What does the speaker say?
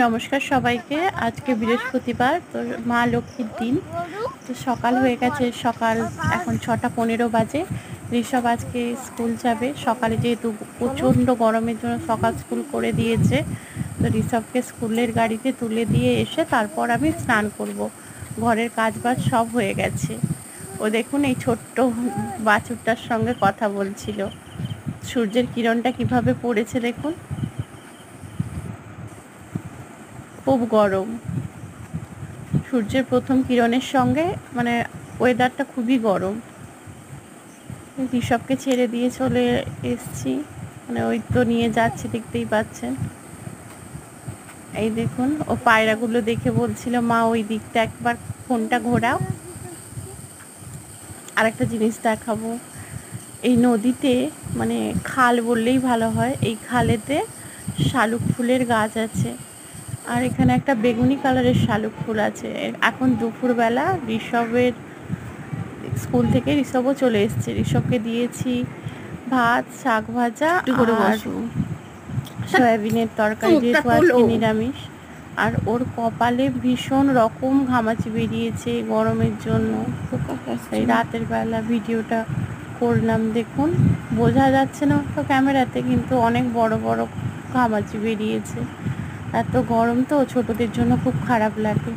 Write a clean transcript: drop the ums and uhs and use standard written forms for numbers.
নমস্কার সবাইকে। আজকে বৃহস্পতিবার, তো মা লক্ষ্মীর দিন। তো সকাল হয়ে গেছে, সকাল এখন 6:15 বাজে। ঋষভ আজকে স্কুল যাবে। সকালে যেহেতু প্রচণ্ড গরমের জন্য সকাল স্কুল করে দিয়েছে, তো ঋষভকে স্কুলের গাড়িতে তুলে দিয়ে এসে তারপর আমি স্নান করব। ঘরের কাজবাজ সব হয়ে গেছে। ও দেখুন এই ছোট্ট বাছুরটার সঙ্গে কথা বলছিল। সূর্যের কিরণটা কিভাবে পড়েছে দেখুন, খুব গরম। সূর্যের প্রথম কিরণের সঙ্গে মানে ওয়েদারটা খুবই গরম। ঋষভকে ছেড়ে দিয়ে চলে এসছি, মানে ওই তো নিয়ে যাচ্ছি, দেখতেই পাচ্ছেন। এই দেখুন, ও পায়রাগুলো দেখে বলছিল মা ওই দিকটা একবার ফোনটা ঘোরাও, আর একটা জিনিস দেখাবো। এই নদীতে, মানে খাল বললেই ভালো হয়, এই খালেতে শালুক ফুলের গাছ আছে। আর এখানে একটা বেগুনি কালারের শালুক ফুল আছে। এখন দুপুরবেলা ঋষভের স্কুল থেকে ঋষভও চলে এসছে। ঋষভকে দিয়েছি ভাত, শাক ভাজা আর সয়াবিনের তরকারি, যেহেতু আজকে নিরামিষ। আর ওর কপালে ভীষণ রকম ঘামাচি বেরিয়েছে গরমের জন্য। এই রাতের বেলা ভিডিওটা করলাম, দেখুন বোঝা যাচ্ছে না তো ক্যামেরাতে, কিন্তু অনেক বড় বড় ঘামাচি বেরিয়েছে। এত গরম তো ছোটদের জন্য খুব খারাপ লাগে।